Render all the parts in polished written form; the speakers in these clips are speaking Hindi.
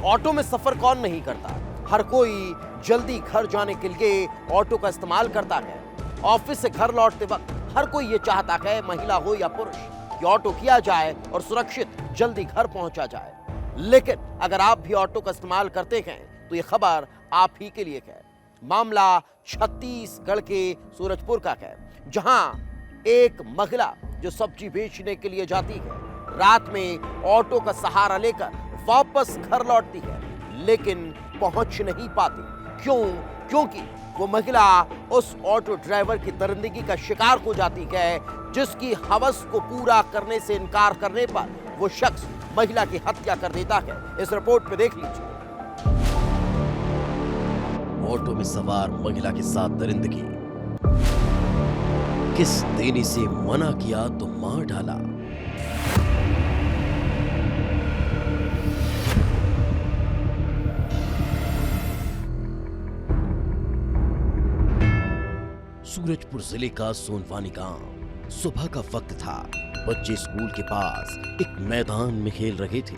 ऑटो में सफर कौन नहीं करता। हर कोई जल्दी घर जाने के लिए ऑटो का इस्तेमाल करता है। ऑफिस से घर लौटते वक्त हर कोई ये चाहता है, महिला हो या पुरुष, कि ऑटो किया जाए और सुरक्षित जल्दी घर पहुंचा जाए। लेकिन अगर आप भी ऑटो का इस्तेमाल करते हैं तो ये खबर आप ही के लिए है। मामला छत्तीसगढ़ के सूरजपुर का है, जहां एक महिला जो सब्जी बेचने के लिए जाती है, रात में ऑटो का सहारा लेकर वापस घर लौटती है, लेकिन पहुंच नहीं पाती। क्यों? क्योंकि वो महिला उस ऑटो ड्राइवर की दरिंदगी का शिकार हो जाती है, जिसकी हवस को पूरा करने से इनकार करने पर वो शख्स महिला की हत्या कर देता है। इस रिपोर्ट में देख लीजिए। ऑटो में सवार महिला के साथ दरिंदगी, किस देने से मना किया तो मार डाला। सूरजपुर जिले का सोनवानी गांव। सुबह का वक्त था। बच्चे स्कूल के पास एक मैदान में खेल रहे थे।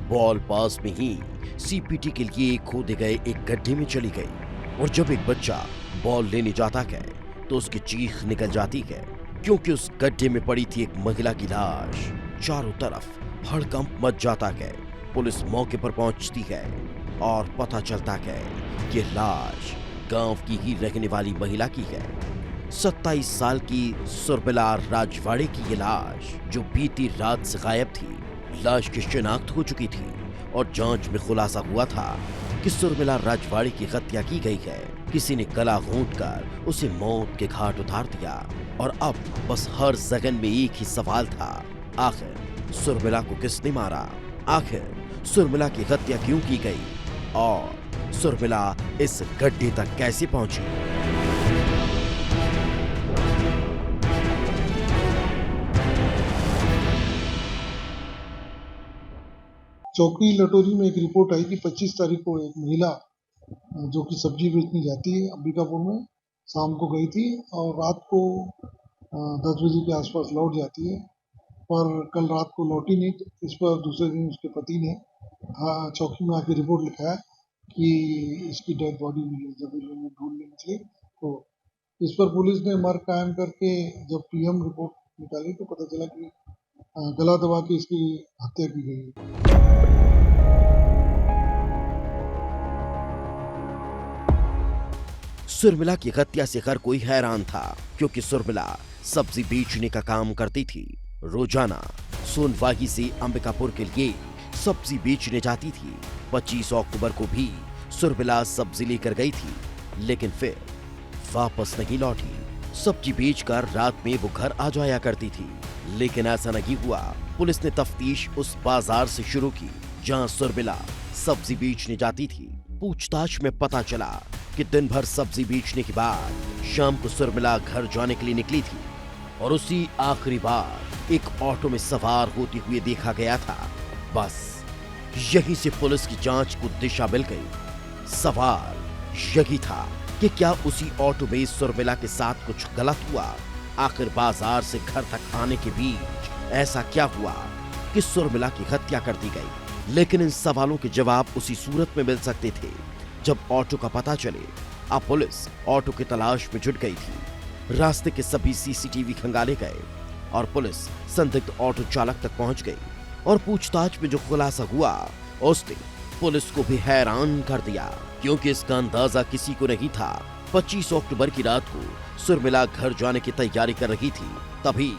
बॉल पास में ही सीपीटी के लिए खोदे गए एक गड्ढे में चली गई और जब एक बच्चा बॉल लेने जाता है तो उसकी चीख निकल जाती है, क्योंकि उस गड्ढे में पड़ी थी एक महिला की लाश। चारों तरफ हड़कंप मच जाता है। पुलिस मौके पर पहुंचती है और पता चलता है कि लाश गांव की ही रहने वाली महिला की है। 27 साल की सुरबिला राजवाड़े की ये लाश, जो बीती रात से गायब थी, लाश की शिनाख्त हो चुकी थी और जांच में खुलासा हुआ था कि सुरबिला राजवाड़े की हत्या की गई है। किसी ने गला घोंटकर उसे मौत के घाट उतार दिया और अब बस हर जगन में एक ही सवाल था, आखिर सुरबिला को किसने मारा? आखिर सुरबिला की हत्या क्यों की गई और सुरबिला इस गड्ढे तक कैसे पहुंची? चौकी लटोरी में एक रिपोर्ट आई कि 25 तारीख को एक महिला जो कि सब्जी बेचने जाती है अंबिकापुर में, शाम को गई थी और रात को 10 बजे के आसपास लौट जाती है, पर कल रात को लौटी नहीं। तो इस पर दूसरे दिन उसके पति ने चौकी में आके रिपोर्ट लिखा है कि इसकी डेड बॉडी मिली। जब लोग ढूंढने निकले तो इस पर पुलिस ने मर्ग कायम करके जब पीएम रिपोर्ट निकाली तो पता चला कि गला दबा के इसकी हत्या की गई है। सुरमिला की हत्या से हर कोई हैरान था, क्योंकि सुरमिला सब्जी बेचने का काम करती थी। रोजाना सोनवाही से अंबिकापुर के लिए सब्जी बेचने जाती थी। 25 अक्टूबर को भी सुरमिला सब्जी लेकर गई थी, लेकिन फिर वापस नहीं लौटी। सब्जी बेचकर रात में वो घर आ जाया करती थी, लेकिन ऐसा नहीं हुआ। पुलिस ने तफ्तीश उस बाजार से शुरू की जहां सुरमिला सब्जी बेचने जाती थी। पूछताछ में पता चला कि दिन भर सब्जी बेचने के बाद शाम को सुरमिला घर जाने के लिए निकली थी और उसी आखिरी बार एक ऑटो में सवार होती हुए देखा गया था। बस यहीं से पुलिस की जांच को दिशा मिल गई। सवाल यही था कि क्या उसी ऑटो में सुरमिला के साथ कुछ गलत हुआ? आखिर बाजार से घर तक आने के बीच ऐसा क्या हुआ कि सुरमिला की हत्या कर दी गई? लेकिन इन सवालों के जवाब उसी सूरत में मिल सकते थे जब ऑटो का पता चले। अब पुलिस ऑटो की तलाश में जुट गई थी। रास्ते के सभी सीसीटीवी खंगाले गए और पुलिस संदिग्ध ऑटो चालक तक पहुंच गई और पूछताछ में जो खुलासा हुआ उसने पुलिस को भी हैरान कर दिया, क्योंकि इसका अंदाजा किसी को नहीं था। 25 अक्टूबर की रात को सुरमिला घर जाने की तैयारी कर रही थी, तभी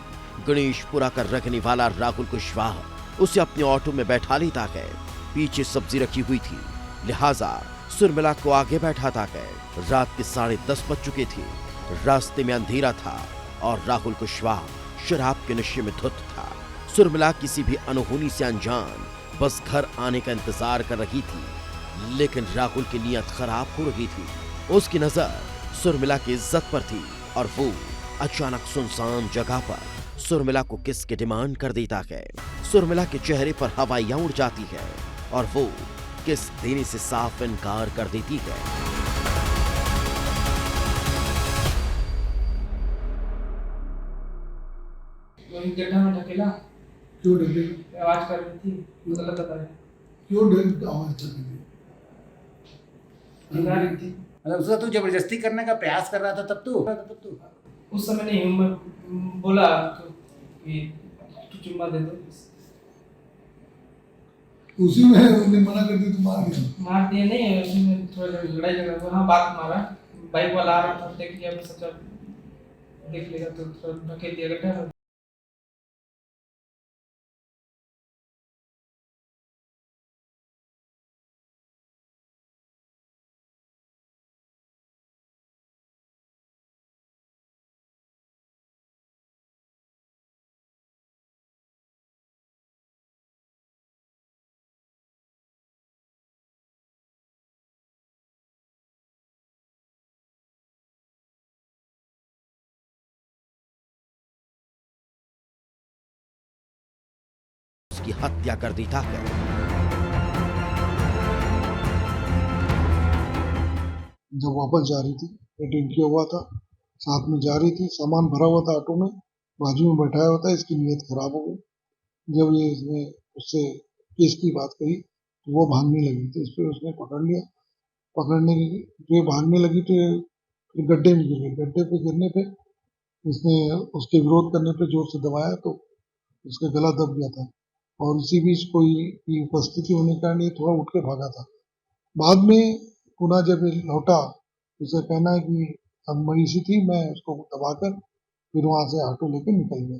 गणेशपुरा का रखने वाला राहुल कुशवाहा उसे अपने ऑटो में बैठा लेता है। पीछे सब्जी रखी हुई थी, लिहाजा सुरमिला को आगे बैठाता है। रात के 10:30 बज चुके थे। रास्ते में अंधेरा था और राहुल कुशवाहा शराब के नशे में धुत था। सुरमिला किसी भी अनहोनी से अनजान बस घर आने का इंतजार कर रही थी, लेकिन राहुल की नीयत खराब हो रही थी। उसकी नजर सुरमिला की इज्जत पर थी और वो अचानक सुनसान जगह पर सुरमिला को किस के डिमांड कर देता है। सुरमिला के चेहरे पर हवाइयां उड़ जाती है और वो किस देने से साफ इनकार कर देती है। वही गड्ढा में ढकेला, क्यों ढके? आवाज कर रही थी, गलत बता रही। क्यों डेढ़ आवाज चली गई? दिखा रही थी। मतलब उसका तू जबरदस्ती करने का प्रयास कर रहा था तब तू उस समय नहीं, मैं बोला तो कि तू चुम्मा दे दो। उसी में उन्हें मना कर दी तो मार दिया। मार दिया नहीं, उसमें थोड़ा लड़ाई झगड़ा हुआ। हाँ, बात मारा, बाइक वाला आ रहा था, देख लिया, मैं सोचा देख लेगा तो थोड़ा ढकेल दिया गड्ढा में। उसकी हत्या कर दी था। जब वापस जा रही थी, मीटिंग किया हुआ था, साथ में जा रही थी, सामान भरा हुआ था ऑटो में, बाजू में बैठाया हुआ था, इसकी नीयत खराब हो गई। जब ये इसने उससे केस की बात कही तो वो भागने लगी, तो इस पर उसने पकड़ लिया। पकड़ने की जो भागने लगी तो फिर गड्ढे में गिर गई। गड्ढे पे गिरने पे इसने उसके विरोध करने पे जोर से दबाया तो उसका गला दब गया था, और इसी बीच कोई की उपस्थिति होने के कारण ये थोड़ा उठ के भागा था। बाद में पुनः जब ये लौटा, उसे कहना है कि अब मरीज़ी थी, मैं उसको दबाकर फिर वहां से ऑटो लेके निकल गया।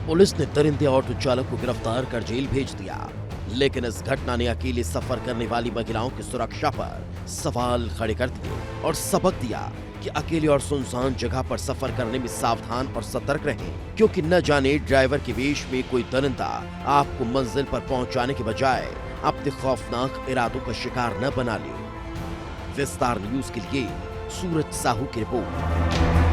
पुलिस ने दरिंदे ऑटो चालक को गिरफ्तार कर जेल भेज दिया, लेकिन इस घटना ने अकेले सफर करने वाली महिलाओं की सुरक्षा पर सवाल खड़े कर दिए और सबक दिया कि अकेले और सुनसान जगह पर सफर करने में सावधान और सतर्क रहें, क्योंकि न जाने ड्राइवर के वेश में कोई दरिंदा आपको मंजिल पर पहुंचाने के बजाय अपने खौफनाक इरादों का शिकार न बना ले। विस्तार न्यूज के लिए सूरज साहू की रिपोर्ट।